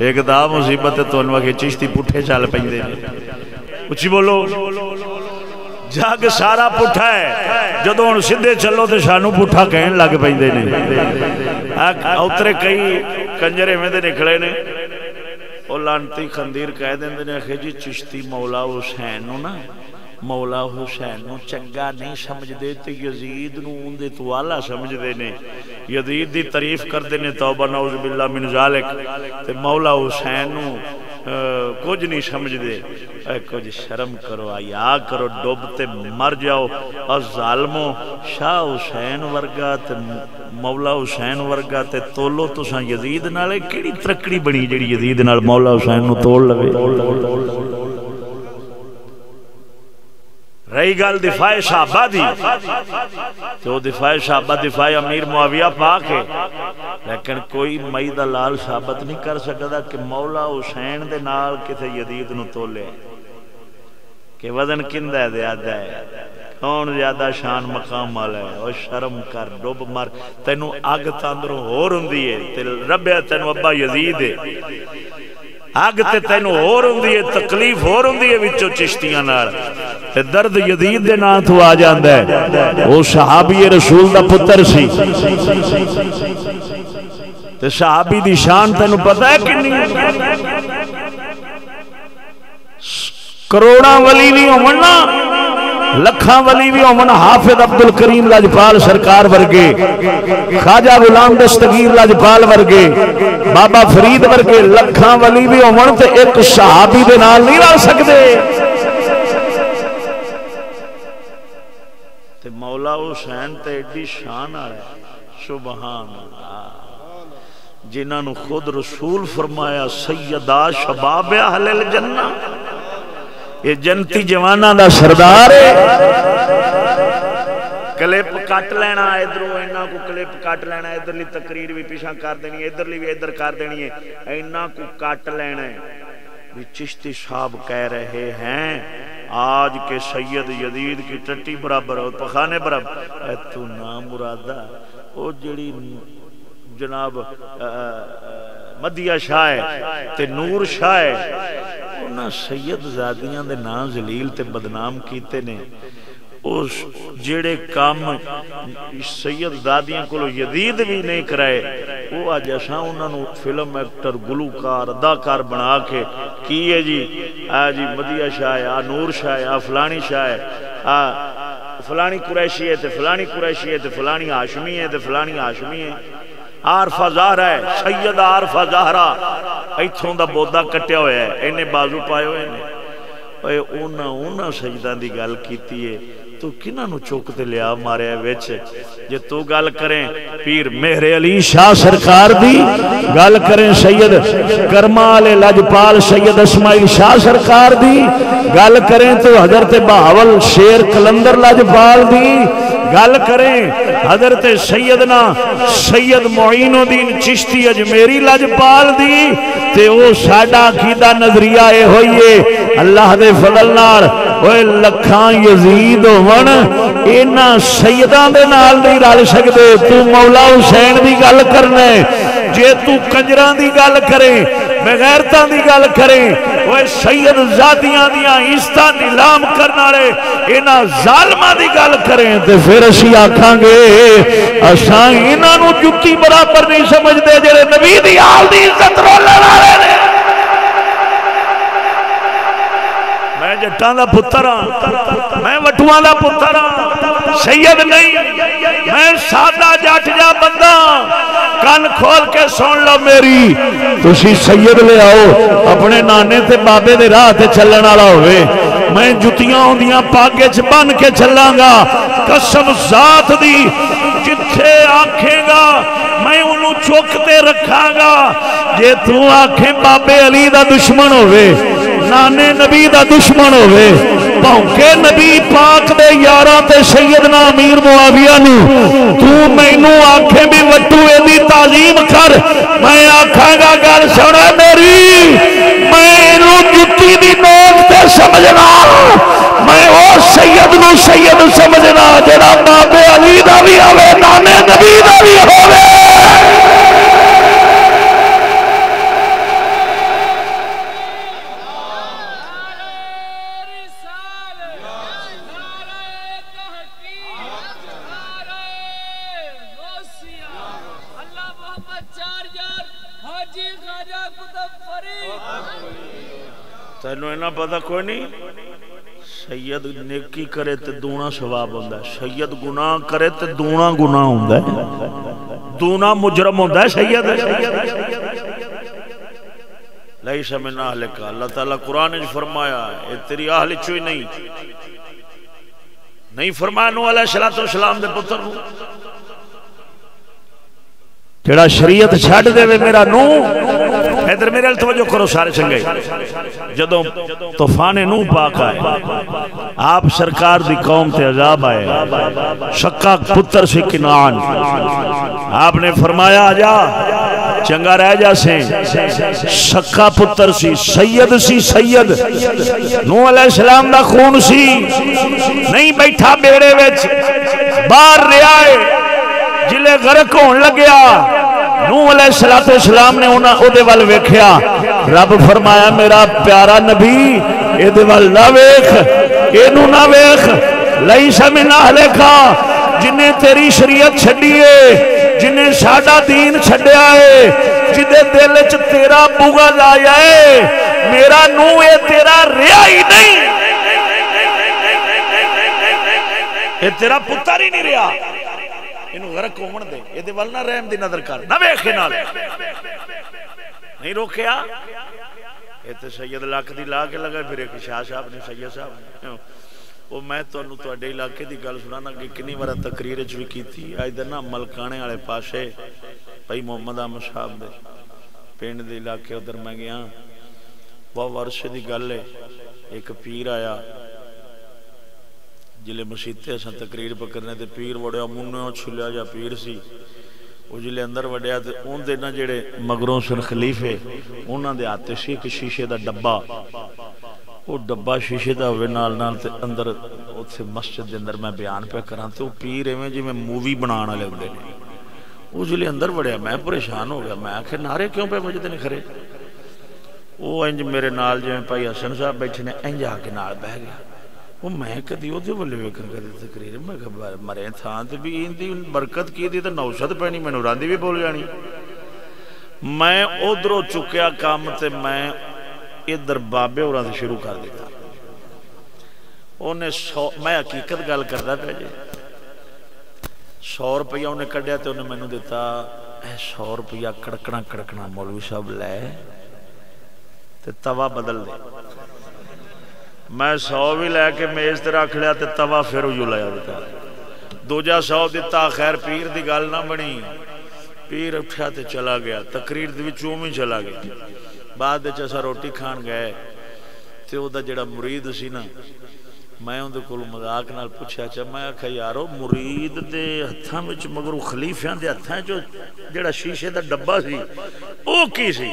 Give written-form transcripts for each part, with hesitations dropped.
ایک دا مصیبت تو انواع کے چشتی پٹھے چال پیندے اچھی بولو جگ سارا پٹھا ہے جدو ہن سدھے چلو تے سانو پٹھا کہن لگ پیندے نے اوترے کئی کنجرے میں تے نکلے نے او لانتی خندیر کہہ دیندے نے کہ جی چشتی مولا حسین نو نا مولا حسین نو چنگا نہیں سمجھ دے تے یزید نو اندے تو والا سمجھ دے نے یزید دی تعریف کر دے نے توبہ نعوذ باللہ من ذالک تے مولا حسین نو کچھ نہیں سمجھ دے کچھ شرم کرو آیا کرو ڈوب تے مر جاؤ اور ظالمو شاہ حسین ورگا تے مولا حسین ورگا تے تولو تو ساں یزید نالے کیڑی ترکڑی بنی جڑی یزید نال مولا حسین نو توڑ لگے رہی گل دفاع صحابہ دی تو دفاع صحابہ دفاع امیر معاویہ پاک ہے لیکن کوئی مئی لال ثابت نہیں کر سکتا کہ مولا حسین دے نال کسے یزید نو تولے کہ وزن کندہ ہے زیادہ ہے کون زیادہ شان مقام والا ہے اور شرم کر ڈوب مر تینو اگ تاندروں ہور ہوندی ہے رب تینو ابا یزید ہے اگ تے تینو ہور ہوندی ہے تکلیف ہور ہوندی ہے وچوں چشتیاں نال تے درد یزید دے نام تو آ جاندا ہے او صحابی رسول دا پتر سی تے صحابی دی شان تینو پتہ ہے کنی کروڑاں ولی نہیں ہون نا لکھاں ولی بھی ہون حافظ عبدالکریم لاجپال سرکار ورگے خواجہ غلام دستگیر لاجپال ورگے بابا فرید ورگے لکھاں ولی بھی ہون تے ایک صحابی دے نال نہیں رہ سکدے تے مولا حسین تے ایڈی شان آ رہا سبحان اللہ جنہاں نو خود رسول فرمایا سیدہ شباب اہل الجنہ یہ جنتی جوانہ دا سردار ہے کلپ کٹ لینا ادھروں اینا کو کلپ کٹ لینا ادھر لی تقریر بھی پیشاں کر دینی ہے ادھر لی بھی ادھر کر دینی ہے اینا کو کٹ لینا ہے بھی چشتی صاحب کہہ رہے ہیں آج کے سید یزید کی ٹٹی برابر ہو پخانے برابر اے تو نام مرادہ او جڑی جناب مدیہ شاہ تے نور شاہ انہاں سید زادیاں دے نام ذلیل تے بدنام کیتے نے اس جڑے کام سید زادیاں کو یزید بھی نہیں کرائے وہ آج اساں انہاں نو فلم ایکٹر گلوکار اداکار بنا کے کیے جی جی مدیہ شاہ آ نور شاہ آ فلانی شاہ آ فلانی قریشی ہے تے فلانی قریشی ہے تے فلانی ہاشمی ہے تے فلانی ہاشمی ہے عارفہ زہرہ ہے سید عارفہ زہرہ ایتھوں دا بودا کٹیا ہویا ہے انہیں بازو پائے ہوئے نے اونا سجدان دی گل کیتی ہے تو کنہ نو چوکتے لیا مارے ویچ جے تو گل کریں پیر مہر علی شاہ سرکار دی گل کریں سید کرمال لاجپال سید اسماعیل شاہ سرکار دی گل کریں تو حضرت بہاول شیر کلندر لاجپال دی گل کریں حضرت سیدنا سید معین الدین چشتی اجمیری لاجپال دی تے او ساڈا عقیدہ نظریہ اے ہوئیے اللہ دے فضل نال اوے لکھاں یزید ہون اینا سیداں دے نال نہیں رل سکدے تو مولا حسین دی گل کرنے جے تو کنجراں دی گل کریں بغیرتاں دی گل کریں وہ سید زادیاں دیاں عزتاں نیلام کرنا رہے انہاں ظالماں دی گل کریں تے پھر اسی آکھاں گے اساں انہاں نو جُتی برابر نہیں سمجھدے جڑے نبی دی آل دی عزت رولن والے نے میں جٹاں دا پتر ہاں میں وٹواں دا پتر ہاں سید نہیں میں سادہ جٹ جا بندہ کان کھول کے سن لو میری تسی سید لے آؤ اپنے نانے تے بابے دے راہ تے چلن والا ہوئے میں جتیاں ہوندیاں پاگے چ بن کے چلاں گا قسم ذات دی جتھے آکھے گا میں انہوں چوکتے رکھاں گا جے تو آکھیں بابے علی دا دشمن ہوئے نانے نبی دا دشمن ہوئے پاؤں نبی پاک دے یاراں تے سیدنا امیر معاویہ نو تو مینوں آنکھیں بھی وٹو ایدی تعظیم کر میں آنکھاں گا گل سنے میری میں انہوں جتی دی نوک تے سمجھنا میں او سید نو سید سمجھنا جڑا بابے علی دا بھی ہوئے نانے نبی دا بھی ہوئے تینوں اینا پتہ کوئی نہیں سید نیکی کرے تے دونا ثواب ہوندا ہے سید گناہ کرے تے دونا گناہ ہوندا ہے دونا مجرم ہوندا ہے سید لیس من اہلک اللہ تعالیٰ قرآن نے فرمایا اے تیری اہل چوئی نہیں فرمایا نوح علیہ السلام دے پتر نو جڑا شریعت چھڑ دے وے میرا نوح ادھر میرے توجہ کرو سارے چنگے جدوں طوفان نوح پاک آئے آپ سرکار دی قوم تے عذاب آئے شقا پتر سی کنعان آپ نے فرمایا آجا چنگا رہ جا سے شقا پتر سی سید نوح علیہ السلام دا خون سی نہیں بیٹھا بیڑے وچ باہر ریائے جلے غرق ہون لگیا نوح علیہ السلام نے او دے وال ویکھیا رب فرمایا میرا پیارا نبی اے دے وال نہ ویکھ اینو نہ ویکھ لیس من اہلک جنہیں تیری شریعت چھڈیے جنہیں ساڈا دین چھڈیا ہے جدے دل وچ تیرا بغض آیا ہے میرا نوح اے تیرا ریا ہی نہیں اے تیرا پتر ہی نہیں ریا انہوں غرق ہومن دے یہ دے والنا رحم دی نظر کر نہ ویکھے نال نہیں روکیا یہ تے سید لاکھ دی لا کے لگا پھر ایک شاہ صاحب نے سید صاحب نے وہ میں تو انہوں تو اڈے علاقے دی گل سنانا کہ کنی بارا تقریر چوی کی تھی آج در نا ملکانے والے پاسے بھائی محمد احمد صاحب دے پینڈ دے علاقے ادھر میں گیا وہ ورشے دی گل ہے ایک پیر آیا جلے مسیطے سن تقریر پہ کرنے تے پیر وڑیا منوں چھلیا جا پیر سی وہ جلے اندر وڑیا تے ان دے نا جڑے مگروں سن خلیفے انہاں دے آتے سی ایک شیشے دا ڈبا وہ ڈبا شیشے دا ہوئے نال تے اندر اتھے مسجد دے اندر میں بیان پہ کران تے وہ پیر ایویں جی میں مووی بنانا لے ہوندے نے وہ جلے اندر وڑیا میں پریشان ہو گیا میں آخر نعرے کیوں پہ مجھے تے نہیں کھرے وہ انج میرے نال جو پائی حسن صاحب بیٹھے نے انج آ کے نال بہ گیا وہ میں کدی وہ دے بولے ویکن کدی تقریر میں مرے تھان تے بھی ان دی برکت کی دی تے نوشد پینی میں نوراندی بھی بول جانی میں ادھروں چکیا کام تے میں ادھر بابے ہوراں تے شروع کر دیتا انہیں میں حقیقت گل کردا پیا جی 100 روپیہ انہیں کڈیا تے انہیں مینوں دیتا 100 روپیہ کڑکنا مولوی صاحب لے تے توا بدل دے میں 100 بھی لے کے میز تے رکھ لیا تے توا پھر جو لایا دیتا دوجا 100 دیتا خیر پیر دی گل نہ بنی پیر اٹھا تے چلا گیا تقریر دی وچوں میں چلا گیا بعد وچ اسا روٹی کھان گئے تے او دا جڑا مرید سی نا میں اون دے کول مذاق نال پوچھیا چا میں آکھیا یارو مرید دے ہتھاں وچ مگر خلیفیاں دے ہتھاں جو جڑا شیشے دا ڈبا سی او کی سی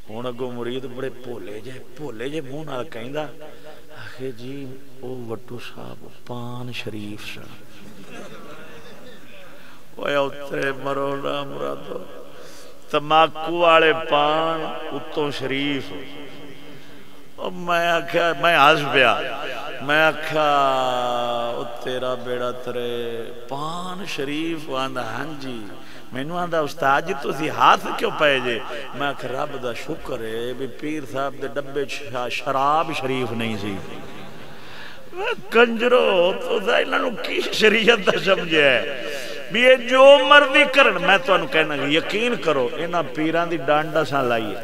ہن اگوں مرید بڑے بھولے جے منہ نال کہندا آخے جی او وٹو صاحب پان شریف سن اوے اترے مرو نا مرادو تماکو والے پان اتوں شریف میں آکھیا میں ہس پیا میں آکھیا او تیرا بیڑا ترے پان شریف آندا ہاں جی مینوں آندا استاد جی تسی ہاتھ کیوں پے جے میں کہ رب دا شکر ہے بھی پیر صاحب دے ڈبے شراب شریف نہیں سی کنجرو تو انہاں نوں کی شریعت دا سمجھیا ہے بھی یہ جو مرضی کرن میں تانوں کہنا یقین کرو انہاں پیراں دی ڈانڈ اساں لائی ہے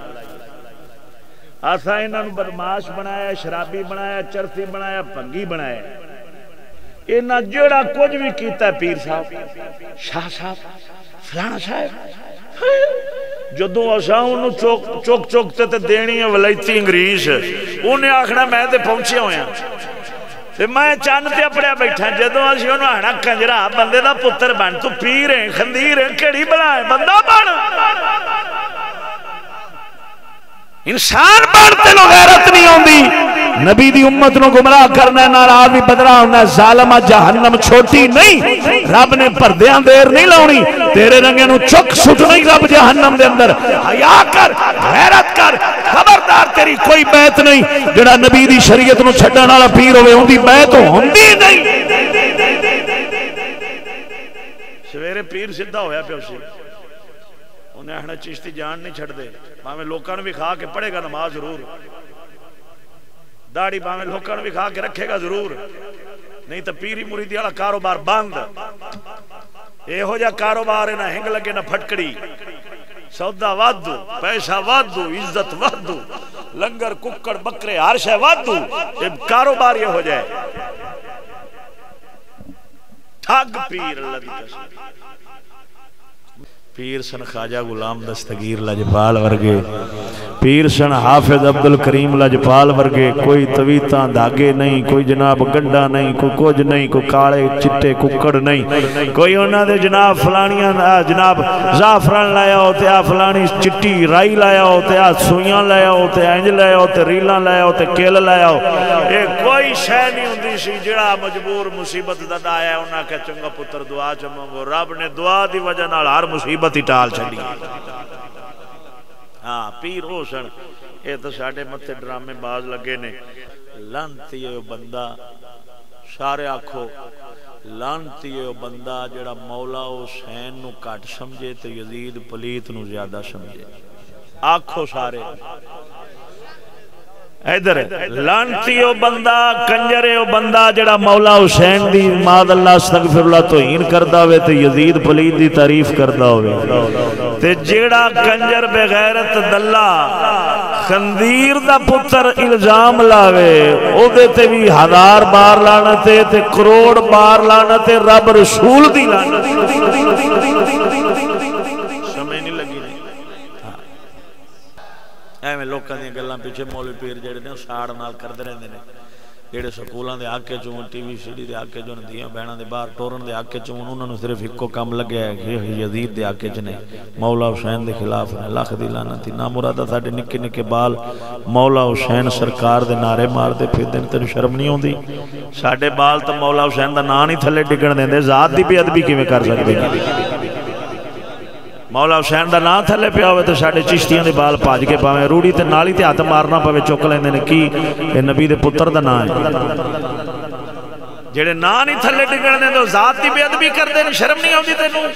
اساں انہاں نوں بدماش بنایا شرابی بنایا چرسی بنایا پنگی بنایا انہاں جڑا کچھ بھی کیتا ہے پیر صاحب شاہ صاحب فلانا صاحب جدوں اساں انہوں چوک چوکتے تے دینی ہے ولائتی انگریز انہیں آکھنا میں تے پہنچے ہویا تے میں چاند تے اپڑیا بیٹھا جدوں اسی انہوں آنا کنجرا بندے دا پتر بن تو پیر ہیں خندیر ہیں کیڑی بنا ہے بندہ بن انسان بنتے نو غیرت نہیں ہوندی نبی دی امت نو گمراہ کرنا ناراض بھی بدرا ہونا ظالمہ جہنم چھوٹی نہیں رب نے پردیاں دیر نہیں لاؤنی تیرے رنگے نو چک سٹ نہیں رب جہنم دے اندر حیا کر غیرت کر خبردار تیری کوئی بیعت نہیں جڑا نبی دی شریعت نو چھڈن والا پیر ہوے اون دی بیعت ہوندی نہیں سویرے پیر سیدھا ہویا پیا سی انہیں آخنا چشتی جان نہیں چھڑ دے باویں لوکاں نوں بھی کھا کے پڑھے گا نماز ضرور داڑھی باویں لوکاں نوں بھی کھا کے رکھے گا ضرور نہیں تو پیری مریدی والا کاروبار بند اے ہو جا کاروبار ہے نہ ہنگ لگے نہ پھٹکڑی سودا وادو پیسہ وادو عزت وادو لنگر ککڑ بکرے ہر شے وادو کاروبار یہ ہو جائے ٹھگ پیر اللہ دی قسم پیر سن خواجہ غلام دستگیر لجپال ورگے پیر سن حافظ عبدالکریم لجپال ورگے کوئی تویتاں دھاگے نہیں کوئی جناب گنڈا نہیں کوئی کچھ نہیں کوئی کالے چٹے ککڑ نہیں کوئی انہاں دے جناب فلانیاں جناب زعفران لایا ہوتے آ فلانی چٹی رائی لایا ہوتے آ سویاں لایا ہوتے انج لایا ہوتے ریلاں لایا ہوتے کیل لایا ہو اے کوئی شے نہیں ہوندی سی جڑا مجبور مصیبت دا آیا انہاں کہ چنگا پتر دعا چ منگو رب نے دعا دی وجہ نال ہر مصیبت ہی ٹال چھڑی ہاں پیر ہو سن یہ تو ساڈے متھے ڈرامے باز لگے نے لانتی ہے بندہ سارے آکھو لانتی ہے بندہ جڑا مولا حسین نو کٹ سمجھے تے یزید پلیت نو زیادہ سمجھے آکھو سارے ادھر لانتی او بندہ کنجرے او بندہ جڑا مولا حسین دی ماد اللہ استغفر اللہ توہین کردا ہوئے تے یزید پلید دی تعریف کردا ہوئے تے جڑا کنجر بغیرت دلہ خندیر دا پتر الزام لاوے او دے تے بھی 1000 بار لعنتے تے کروڑ بار لعنتے رب رسول دی لعنت سمجھ نہیں لگی ایویں لوکاں دی گلاں پیچھے مولوی پیر جڑے نے ساڑ نال کردے رہندے نے جڑے سکولاں دے حق چوں ٹی وی سی ڈی دے حق چوں دیاں بہناں دے باہر ٹورن دے حق چوں انہاں نوں صرف اکو کام لگیا ہے کہ یزید دے حق چ نے مولا حسین دے خلاف نے لاکھ دی لعنت نا مرادہ ساڈے نکے نکے بال مولا حسین سرکار دے نعرے مار دے پھر دن تینوں شرم نہیں ہوندی ساڈے بال تے مولا حسین دا نام نہیں تھلے ڈگن دیندے ذات دی بے ادبی کیویں کر سکدے مولا حسین دا نام تھلے پیا ہوئے تو ساڑھے چشتیاں دے بال پاج کے پاویں روڑی تے نالی تے ہاتھ مارنا پاوے چک لیندے نے کی اے نبی دے پتر دا نام ہے جڑے نام نہیں تھلے ڈگن دے تو ذات دی بے ادبی کردے نے شرم نہیں آندی تینوں